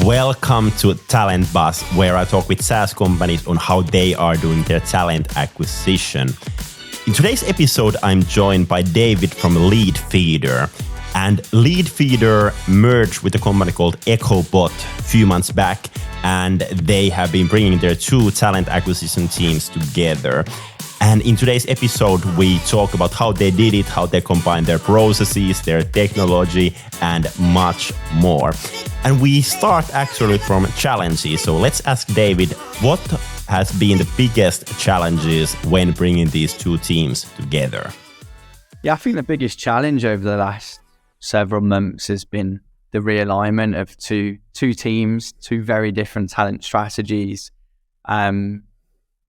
Welcome to Talent Buzz, where I talk with SaaS companies on how they are doing their talent acquisition. In today's episode, I'm joined by David from Leadfeeder. And Leadfeeder merged with a company called Echobot a few months back, and they have been bringing their two talent acquisition teams together. And in today's episode, we talk about how they did it, how they combine their processes, their technology, and much more. And we start actually from challenges. So let's ask David, what has been the biggest challenges when bringing these two teams together? Yeah, I think the biggest challenge over the last several months has been the realignment of two teams, two very different talent strategies.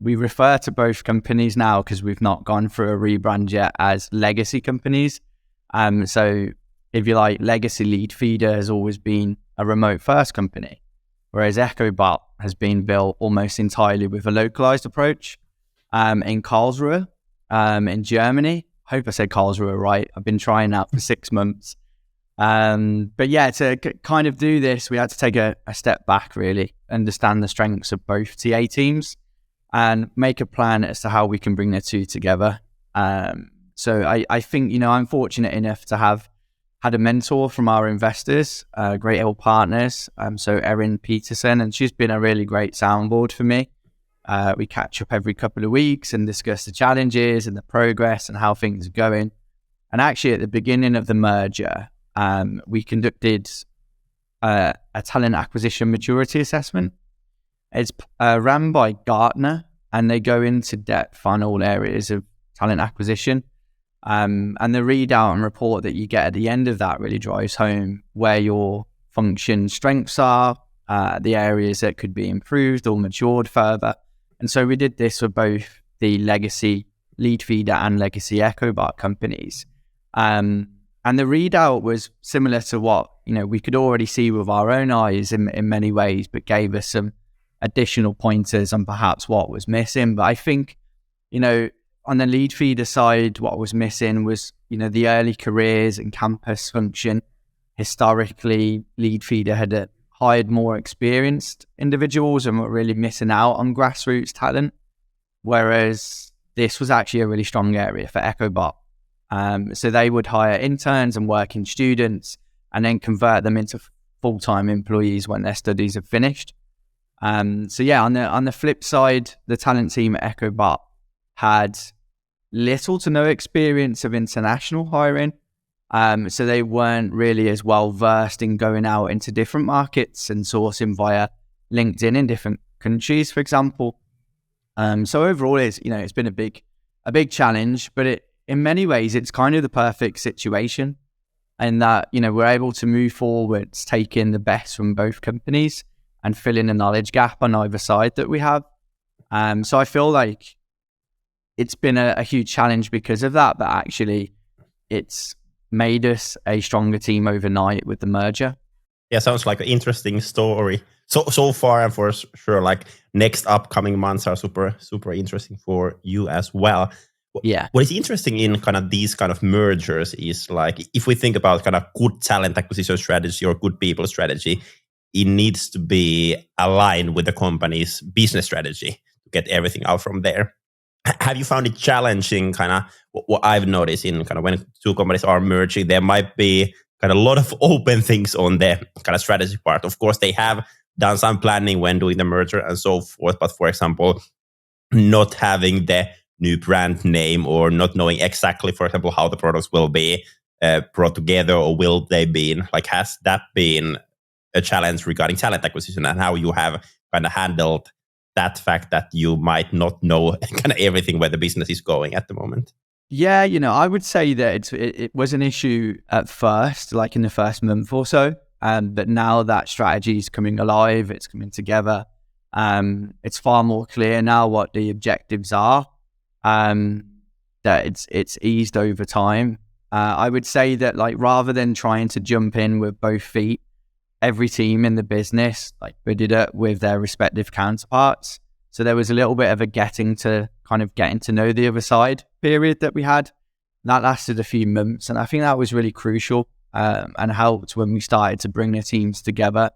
We refer to both companies now, because we've not gone through a rebrand yet, as legacy companies. So if you like, legacy Leadfeeder has always been a remote first company, whereas Echobot has been built almost entirely with a localized approach in Karlsruhe, in Germany. I hope I said Karlsruhe right. I've been trying that for 6 months. But yeah, to kind of do this, we had to take a step back, really, understand the strengths of both TA teams and make a plan as to how we can bring the two together. So I think, I'm fortunate enough to have had a mentor from our investors, great old partners. So Erin Peterson, and she's been a really great soundboard for me. We catch up every couple of weeks and discuss the challenges and the progress and how things are going. And actually at the beginning of the merger, we conducted a talent acquisition maturity assessment. It's ran by Gartner, and they go into depth on all areas of talent acquisition. And the readout and report that you get at the end of that really drives home where your function strengths are, the areas that could be improved or matured further. And so we did this for both the legacy Leadfeeder and legacy Echobot companies. And the readout was similar to what, we could already see with our own eyes in many ways, but gave us some additional pointers on perhaps what was missing. But I think, on the Leadfeeder side, what was missing was, the early careers and campus function. Historically, Leadfeeder had hired more experienced individuals and were really missing out on grassroots talent, whereas this was actually a really strong area for Echobot. So they would hire interns and working students and then convert them into full-time employees when their studies have finished. So yeah, on the flip side, the talent team at Echobot had little to no experience of international hiring. So they weren't really as well versed in going out into different markets and sourcing via LinkedIn in different countries, for example. So overall, it's been a big challenge, but in many ways, it's kind of the perfect situation, in that, we're able to move forwards, take in the best from both companies and fill in a knowledge gap on either side that we have. So I feel like it's been a huge challenge because of that, but actually it's made us a stronger team overnight with the merger. Yeah, sounds like an interesting story. So far, and for sure, like next upcoming months are super, super interesting for you as well. Yeah. What is interesting in kind of these kind of mergers is, like, if we think about kind of good talent acquisition strategy or good people strategy, it needs to be aligned with the company's business strategy to get everything out from there. Have you found it challenging, kind of what I've noticed in kind of when two companies are merging, there might be kind of a lot of open things on the kind of strategy part. Of course, they have done some planning when doing the merger and so forth. But for example, not having the new brand name or not knowing exactly, for example, how the products will be brought together or will they be, like, has that been a challenge regarding talent acquisition and how you have kind of handled that fact that you might not know kind of everything where the business is going at the moment? Yeah, I would say that it was an issue at first, like in the first month or so, but now that strategy is coming alive, it's coming together. It's far more clear now what the objectives are, that it's eased over time. I would say that, like, rather than trying to jump in with both feet, every team in the business bidded it with their respective counterparts. So there was a little bit of a getting to know the other side period that we had. That lasted a few months, and I think that was really crucial and helped when we started to bring the teams together.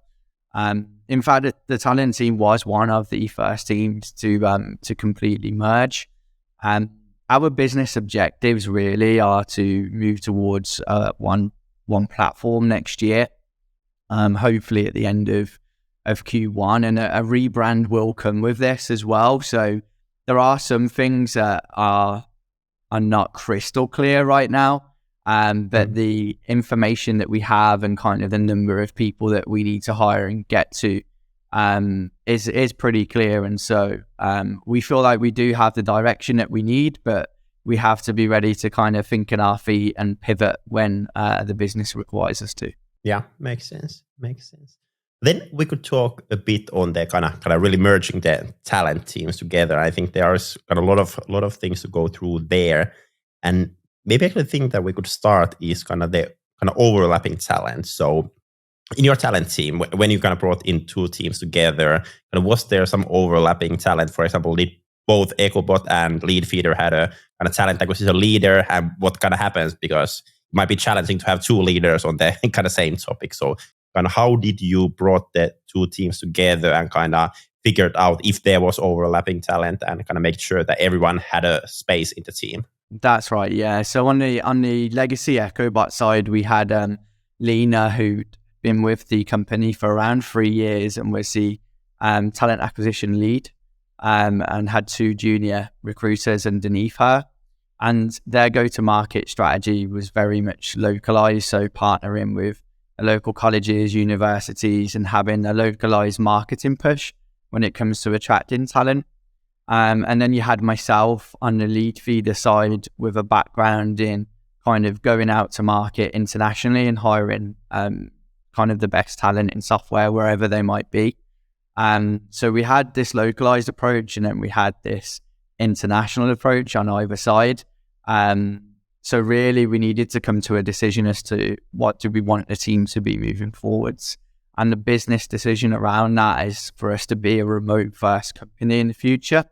In fact, the talent team was one of the first teams to completely merge. Our business objectives really are to move towards one platform next year, hopefully at the end of Q1, and a rebrand will come with this as well. So there are some things that are not crystal clear right now, but the information that we have and kind of the number of people that we need to hire and get to is pretty clear. And so we feel like we do have the direction that we need, but we have to be ready to kind of think on our feet and pivot when the business requires us to. Yeah, makes sense. Then we could talk a bit on the kind of really merging the talent teams together. I think there is kind of a lot of things to go through there, and maybe I think that we could start is kind of the overlapping talent. So in your talent team, when you kind of brought in two teams together, was there some overlapping talent? For example, did both Echobot and Leadfeeder had a kind of talent acquisition leader? And what kind of happens? Because it might be challenging to have two leaders on the kind of same topic. So kind of how did you brought the two teams together and kind of figured out if there was overlapping talent and kind of make sure that everyone had a space in the team? That's right, yeah. So on the legacy Echobot side, we had Lena, who'd been with the company for around 3 years and was the talent acquisition lead, and had two junior recruiters underneath her. And their go-to-market strategy was very much localized, so partnering with local colleges, universities, and having a localized marketing push when it comes to attracting talent. And then you had myself on the Leadfeeder side with a background in kind of going out to market internationally and hiring kind of the best talent in software wherever they might be. So we had this localized approach, and then we had this international approach on either side. So really we needed to come to a decision as to what do we want the team to be moving forwards. And the business decision around that is for us to be a remote first company in the future.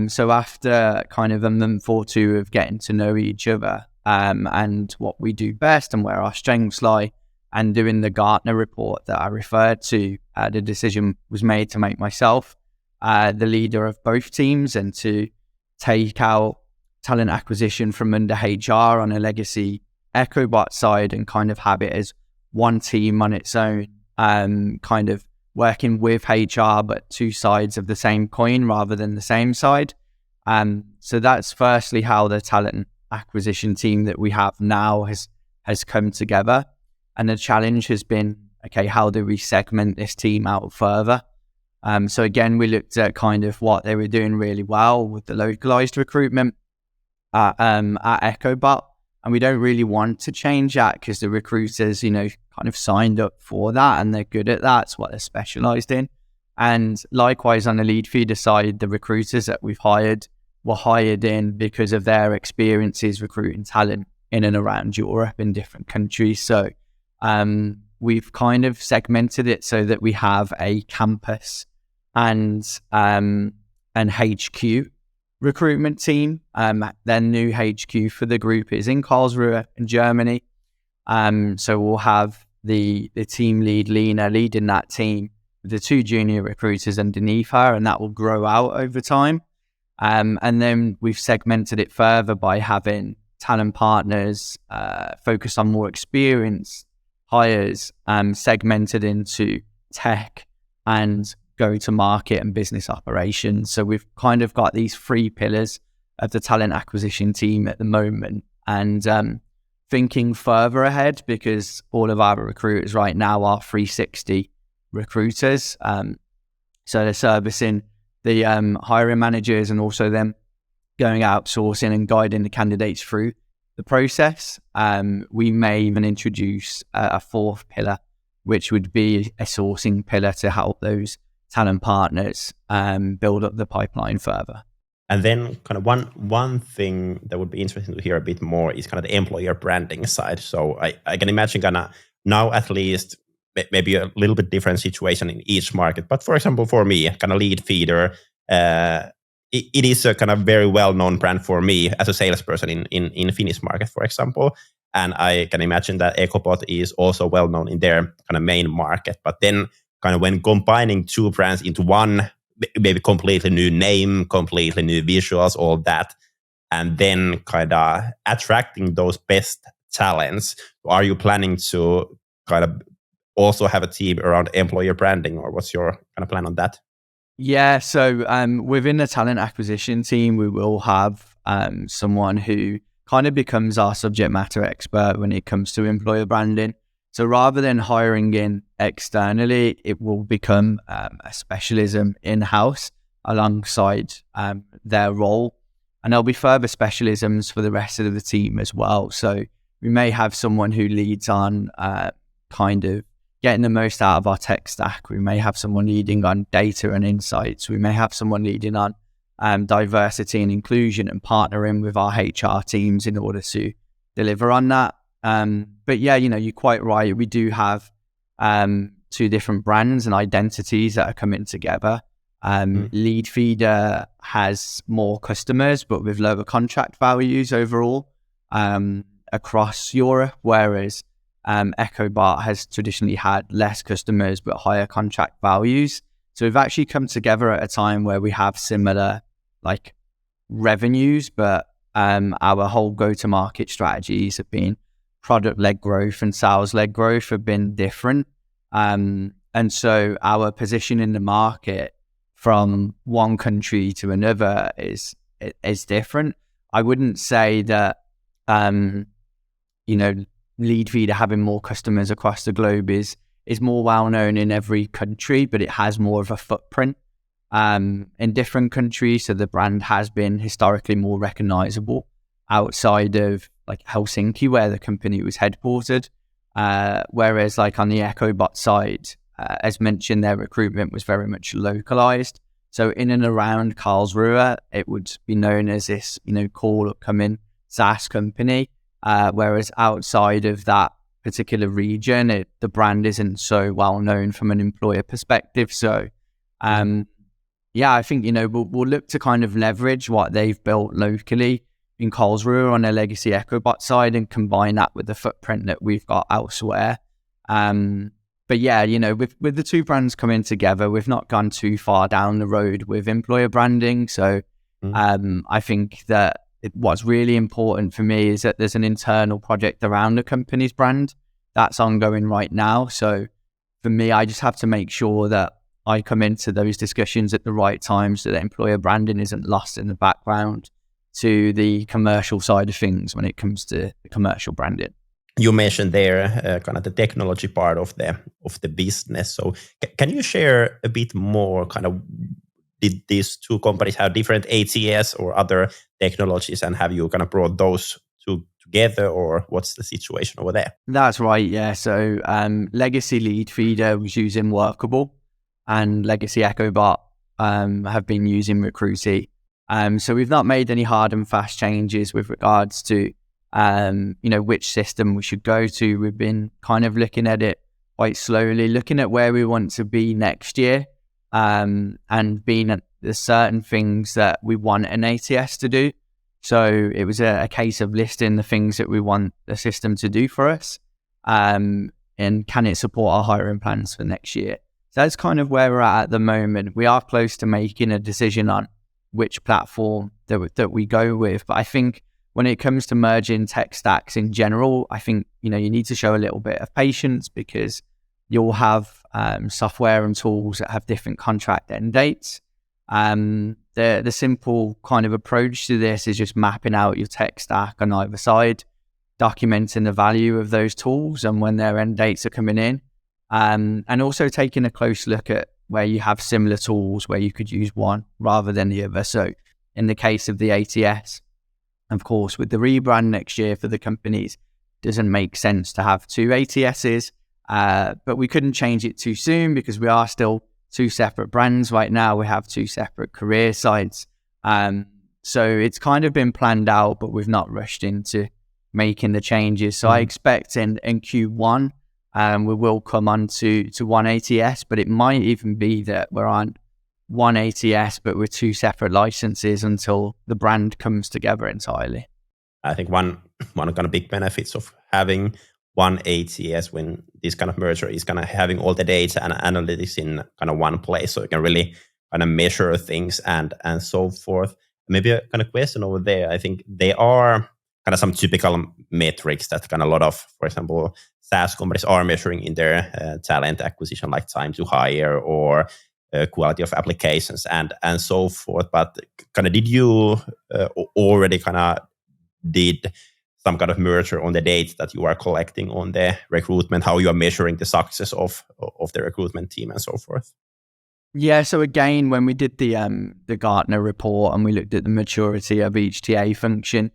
So after kind of a month or two of getting to know each other, and what we do best and where our strengths lie, and doing the Gartner report that I referred to, the decision was made to make myself the leader of both teams and to take out talent acquisition from under HR on a legacy Echobot side and kind of have it as one team on its own, kind of working with HR, but two sides of the same coin rather than the same side. So that's firstly how the talent acquisition team that we have now has come together. And the challenge has been, okay, how do we segment this team out further? So again, we looked at kind of what they were doing really well with the localized recruitment at Echobot. And we don't really want to change that because the recruiters, kind of signed up for that and they're good at that. It's what they're specialized in. And likewise, on the Leadfeeder side, the recruiters that we've hired were hired in because of their experiences recruiting talent in and around Europe in different countries. So we've kind of segmented it so that we have a campus and HQ recruitment team. Their new HQ for the group is in Karlsruhe in Germany. So we'll have the team lead, Lena, leading that team with the two junior recruiters underneath her, and that will grow out over time. And then we've segmented it further by having talent partners focus on more experienced hires, segmented into tech and go-to-market and business operations. So we've kind of got these 3 pillars of the talent acquisition team at the moment, and thinking further ahead because all of our recruiters right now are 360 recruiters. So they're servicing the hiring managers and also them going outsourcing and guiding the candidates through the process. We may even introduce a 4th pillar, which would be a sourcing pillar to help those talent partners build up the pipeline further. And then kind of one thing that would be interesting to hear a bit more is kind of the employer branding side. So I can imagine kind of now at least maybe a little bit different situation in each market. But for example, for me, kind of Leadfeeder, it is a kind of very well-known brand for me as a salesperson in Finnish market, for example. And I can imagine that Echobot is also well-known in their kind of main market. But then kind of when combining two brands into one, maybe completely new name, completely new visuals, all that, and then kind of attracting those best talents? Are you planning to kind of also have a team around employer branding, or what's your kind of plan on that? Yeah, so within the talent acquisition team, we will have someone who kind of becomes our subject matter expert when it comes to employer branding. So rather than hiring in externally, it will become a specialism in-house alongside their role. And there'll be further specialisms for the rest of the team as well. So we may have someone who leads on kind of getting the most out of our tech stack. We may have someone leading on data and insights. We may have someone leading on diversity and inclusion and partnering with our HR teams in order to deliver on that. But yeah, you're quite right. We do have two different brands and identities that are coming together. Leadfeeder has more customers, but with lower contract values overall across Europe, whereas Echobot has traditionally had less customers but higher contract values. So we've actually come together at a time where we have similar like revenues, but our whole go-to-market strategies have been product-led growth and sales-led growth have been different. And so our position in the market from one country to another is different. I wouldn't say that, Leadfeeder having more customers across the globe is more well-known in every country, but it has more of a footprint in different countries. So the brand has been historically more recognizable outside of like Helsinki, where the company was headquartered. Whereas like on the Echobot side, as mentioned, their recruitment was very much localized. So in and around Karlsruhe, it would be known as this, cool upcoming SaaS company. Whereas outside of that particular region, the brand isn't so well known from an employer perspective. So, I think, we'll look to kind of leverage what they've built locally in Karlsruhe on their legacy Echobot side and combine that with the footprint that we've got elsewhere. But yeah, with the two brands coming together, we've not gone too far down the road with employer branding. So I think that what's really important for me is that there's an internal project around the company's brand that's ongoing right now. So for me, I just have to make sure that I come into those discussions at the right time so that employer branding isn't lost in the background to the commercial side of things when it comes to the commercial branding. You mentioned there kind of the technology part of the business. So can you share a bit more kind of, did these two companies have different ATS or other technologies, and have you kind of brought those two together, or what's the situation over there? That's right, yeah. So legacy Leadfeeder was using Workable and legacy Echobot have been using Recruity. So we've not made any hard and fast changes with regards to which system we should go to. We've been kind of looking at it quite slowly, looking at where we want to be next year. And being at the certain things that we want an ATS to do. So it was a case of listing the things that we want the system to do for us, and can it support our hiring plans for next year. So that's kind of where we're at the moment. We are close to making a decision on which platform that we go with. But I think when it comes to merging tech stacks in general, I think, you need to show a little bit of patience, because you'll have software and tools that have different contract end dates. The simple kind of approach to this is just mapping out your tech stack on either side, documenting the value of those tools and when their end dates are coming in, and also taking a close look at where you have similar tools where you could use one rather than the other. So in the case of the ATS, of course, with the rebrand next year for the companies, it doesn't make sense to have two ATSs. But we couldn't change it too soon because we are still two separate brands right now. We have two separate career sites. So it's kind of been planned out, but we've not rushed into making the changes. So I expect in Q1, we will come on to one ATS, but it might even be that we're on one ATS, but with two separate licenses until the brand comes together entirely. I think one kind of big benefits of having one ATS when this kind of merger is kind of having all the data and analytics in kind of one place, so you can really kind of measure things and so forth. Maybe a kind of question over there. I think there are kind of some typical metrics that kind of a lot of, for example, SaaS companies are measuring in their talent acquisition, like time to hire or quality of applications and so forth. But kind of did you already kind of did some kind of merger on the data that you are collecting on the recruitment, how you are measuring the success of the recruitment team and so forth? Yeah, so again, when we did the Gartner report and we looked at the maturity of each TA function,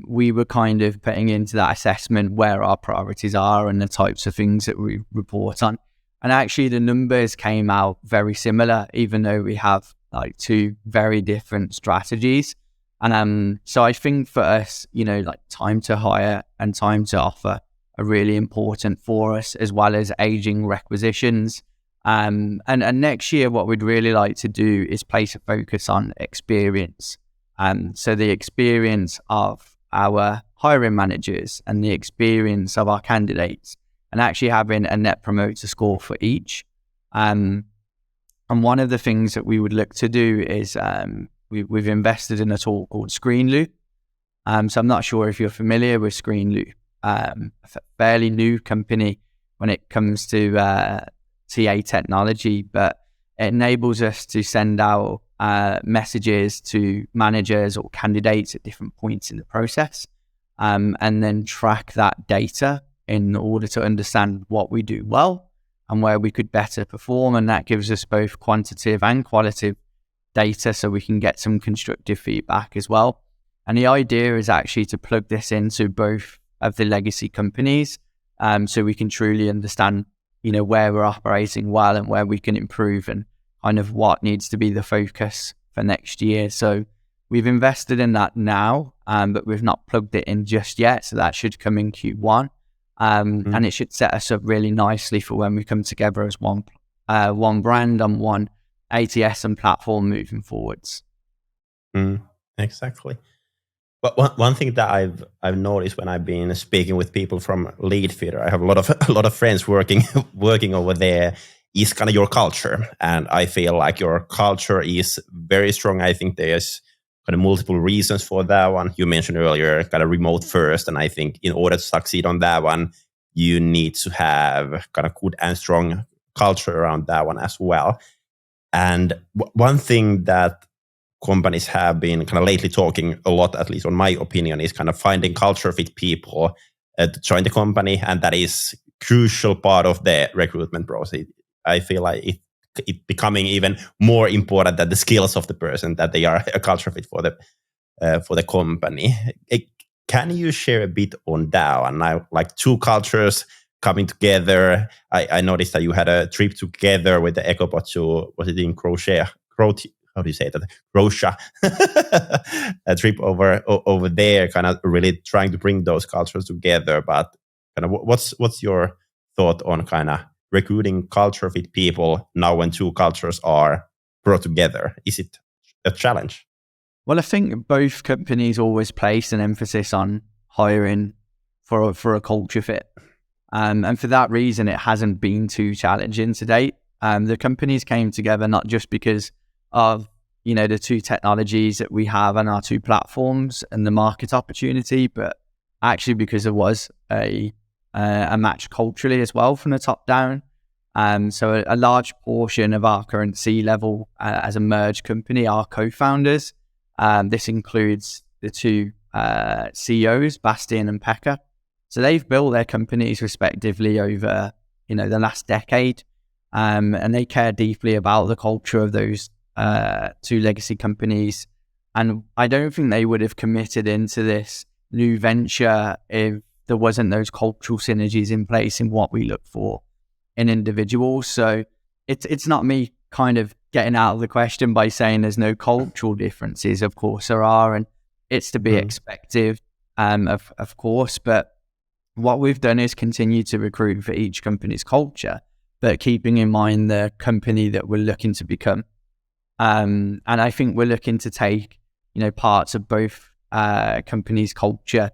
we were kind of putting into that assessment where our priorities are and the types of things that we report on. And actually the numbers came out very similar, even though we have like two very different strategies. And so I think for us, like time to hire and time to offer are really important for us, as well as aging requisitions. And next year, what we'd really like to do is place a focus on experience. So the experience of our hiring managers and the experience of our candidates, and actually having a net promoter score for each. And one of the things that we would look to do is we've invested in a tool called ScreenLoop. So I'm not sure if you're familiar with ScreenLoop. A fairly new company when it comes to TA technology, but it enables us to send out messages to managers or candidates at different points in the process, and then track that data in order to understand what we do well and where we could better perform. And that gives us both quantitative and qualitative data, so we can get some constructive feedback as well. And the idea is actually to plug this into both of the legacy companies, so we can truly understand where we're operating well and where we can improve, and kind of what needs to be the focus for next year. So we've invested in that now, but we've not plugged it in just yet. So that should come in Q1, and it should set us up really nicely for when we come together as one brand and one ATS and platform moving forwards. Exactly. But one thing that I've noticed when I've been speaking with people from Leadfeeder, I have a lot of friends working over there, is kind of your culture, and I feel like your culture is very strong. I think there's kind of multiple reasons for that one. You mentioned earlier kind of remote first, and I think in order to succeed on that one, you need to have kind of good and strong culture around that one as well. And one thing that companies have been kind of lately talking a lot, at least on my opinion, is kind of finding culture fit people to join the company, and that is crucial part of the recruitment process. I feel like it becoming even more important than the skills of the person, that they are a culture fit for the company. Can you share a bit on that one? Now, like two cultures coming together. I noticed that you had a trip together with the Echobot to, was it in Croatia? How do you say that? Croatia. A trip over there, kind of really trying to bring those cultures together. But kind of what's your thought on kind of recruiting culture fit people now when two cultures are brought together? Is it a challenge? Well, I think both companies always place an emphasis on hiring for a culture fit. And for that reason, it hasn't been too challenging to date. The companies came together not just because of the two technologies that we have and our two platforms and the market opportunity, but actually because there was a match culturally as well from the top down. So a large portion of our current C-level as a merged company are co-founders. This includes the two CEOs, Bastian and Pekka. So they've built their companies respectively over the last decade, and they care deeply about the culture of those two legacy companies. And I don't think they would have committed into this new venture if there wasn't those cultural synergies in place in what we look for in individuals. So it's not me kind of getting out of the question by saying there's no cultural differences. Of course there are, and it's to be expected, of course. But what we've done is continue to recruit for each company's culture, but keeping in mind the company that we're looking to become. And I think we're looking to take, parts of both companies' culture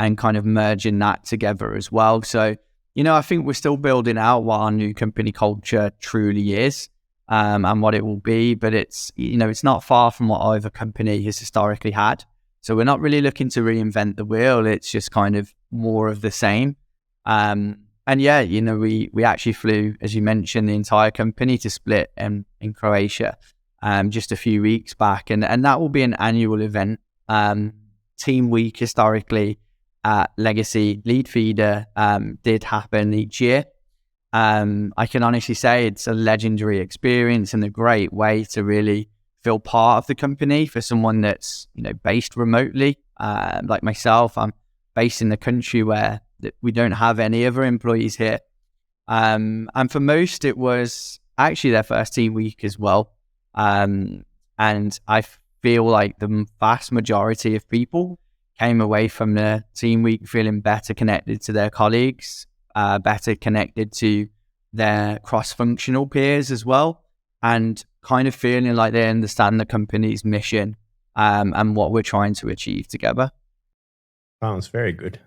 and kind of merging that together as well. So, I think we're still building out what our new company culture truly is, and what it will be, but it's not far from what either company has historically had. So we're not really looking to reinvent the wheel. It's just kind of more of the same. And yeah, we actually flew, as you mentioned, the entire company to Split in Croatia just a few weeks back. And that will be an annual event. Team Week historically at Legacy Leadfeeder did happen each year. I can honestly say it's a legendary experience and a great way to really feel part of the company for someone that's based remotely. Like myself, I'm based in the country where we don't have any other employees here. And for most, it was actually their first team week as well. And I feel like the vast majority of people came away from the team week feeling better connected to their colleagues, better connected to their cross-functional peers as well, and kind of feeling like they understand the company's mission and what we're trying to achieve together. Sounds very good.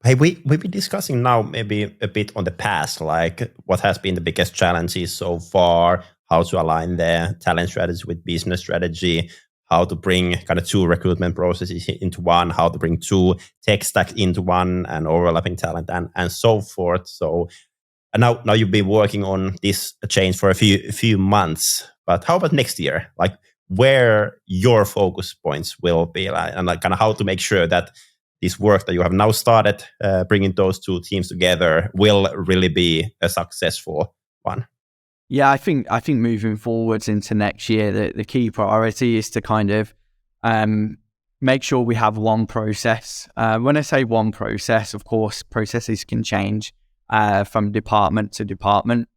Hey, we've been discussing now maybe a bit on the past, like what has been the biggest challenges so far, how to align the talent strategy with business strategy, how to bring kind of two recruitment processes into one, how to bring two tech stacks into one and overlapping talent and so forth. So now you've been working on this change for a few months, but how about next year? Like where your focus points will be, and like kind of how to make sure that this work that you have now started, bringing those two teams together, will really be a successful one. Yeah, I think moving forwards into next year, the key priority is to kind of make sure we have one process. When I say one process, of course, processes can change from department to department.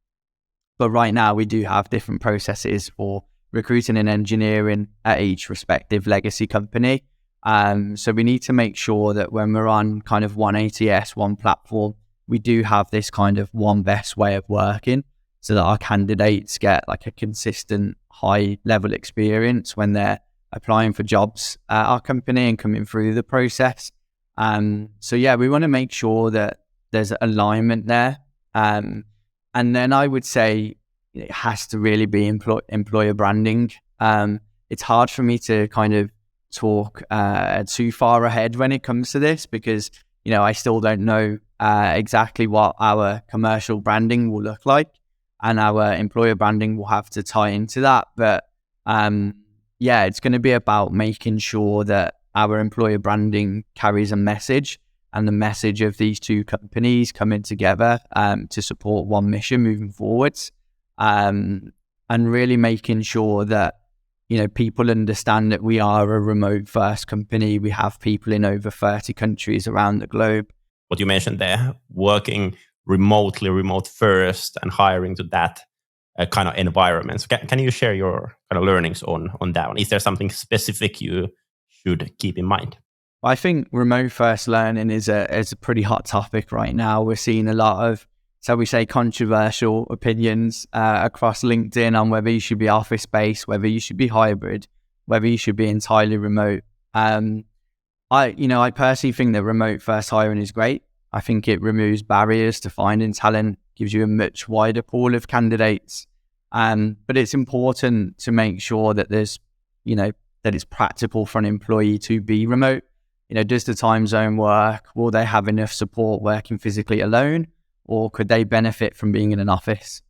But right now, we do have different processes for recruiting and engineering at each respective legacy company. So we need to make sure that when we're on kind of one ATS, one platform, we do have this kind of one best way of working so that our candidates get like a consistent high level experience when they're applying for jobs at our company and coming through the process. So yeah, we want to make sure that there's alignment there. And then I would say it has to really be employer branding. It's hard for me to kind of talk too far ahead when it comes to this because, I still don't know exactly what our commercial branding will look like, and our employer branding will have to tie into that. But yeah, it's going to be about making sure that our employer branding carries a message, and the message of these two companies coming together to support one mission moving forwards, and really making sure that people understand that we are a remote first company. We have people in over 30 countries around the globe. What you mentioned there, working remotely, remote first, and hiring to that kind of environment. So can you share your kind of learnings on that one? Is there something specific you should keep in mind? I think remote first learning is a pretty hot topic right now. We're seeing a lot of, shall we say, controversial opinions across LinkedIn on whether you should be office-based, whether you should be hybrid, whether you should be entirely remote. I personally think that remote first hiring is great. I think it removes barriers to finding talent, gives you a much wider pool of candidates. But it's important to make sure that there's, that it's practical for an employee to be remote. Does the time zone work? Will they have enough support working physically alone? Or could they benefit from being in an office?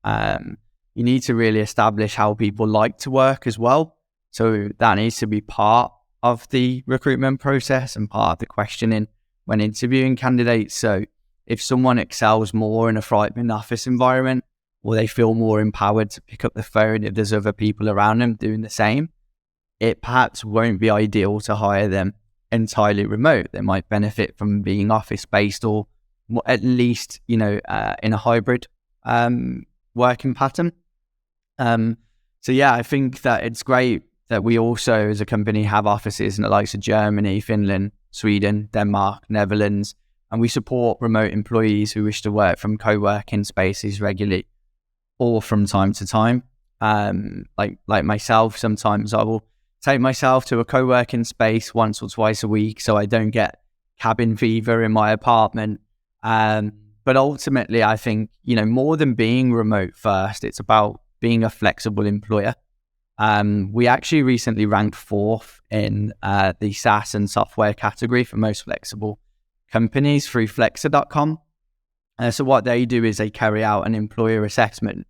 You need to really establish how people like to work as well. So that needs to be part of the recruitment process and part of the questioning when interviewing candidates. So if someone excels more in a thriving office environment, will they feel more empowered to pick up the phone if there's other people around them doing the same? It perhaps won't be ideal to hire them entirely remote. They might benefit from being office-based or at least, in a hybrid working pattern. So yeah, I think that it's great that we also, as a company, have offices in the likes of Germany, Finland, Sweden, Denmark, Netherlands, and we support remote employees who wish to work from co-working spaces regularly or from time to time. Like myself, sometimes I will take myself to a co-working space once or twice a week so I don't get cabin fever in my apartment. But ultimately, I think, more than being remote first, it's about being a flexible employer. We actually recently ranked 4th in the SaaS and software category for most flexible companies through Flexer.com. So what they do is they carry out an employer assessment,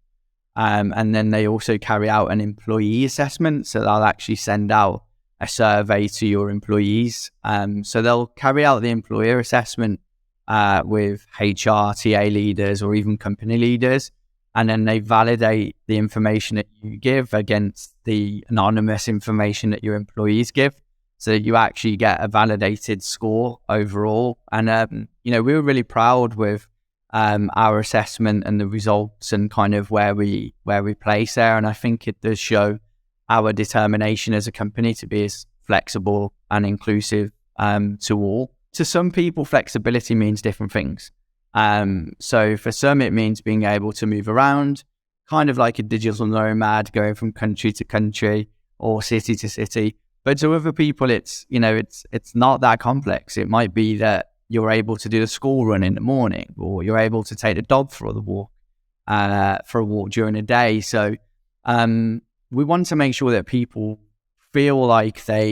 and then they also carry out an employee assessment. So they'll actually send out a survey to your employees. So they'll carry out the employer assessment with HR, TA leaders, or even company leaders. And then they validate the information that you give against the anonymous information that your employees give, so that you actually get a validated score overall. And, we were really proud with our assessment and the results and kind of where we place there. And I think it does show our determination as a company to be as flexible and inclusive to all. To some people, flexibility means different things. So for some, it means being able to move around, kind of like a digital nomad, going from country to country or city to city. But to other people, it's not that complex. It might be that you're able to do the school run in the morning, or you're able to take the dog for a walk during the day. So we want to make sure that people feel like they're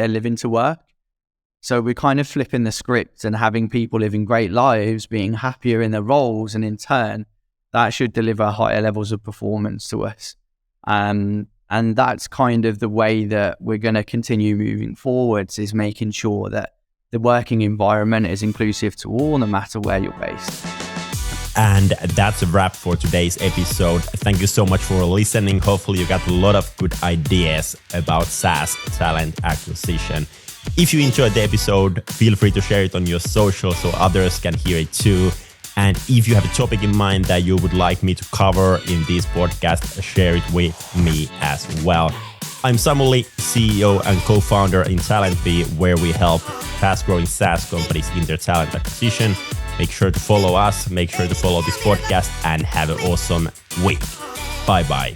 living to work. So we're kind of flipping the script and having people living great lives, being happier in their roles, and in turn, that should deliver higher levels of performance to us. And that's kind of the way that we're going to continue moving forwards, is making sure that the working environment is inclusive to all, no matter where you're based. And that's a wrap for today's episode. Thank you so much for listening. Hopefully you got a lot of good ideas about SaaS talent acquisition. If you enjoyed the episode, feel free to share it on your social so others can hear it too. And if you have a topic in mind that you would like me to cover in this podcast, share it with me as well. I'm Samuli, CEO and co-founder in TalentBee, where we help fast-growing SaaS companies in their talent acquisition. Make sure to follow us, make sure to follow this podcast, and have an awesome week. Bye-bye.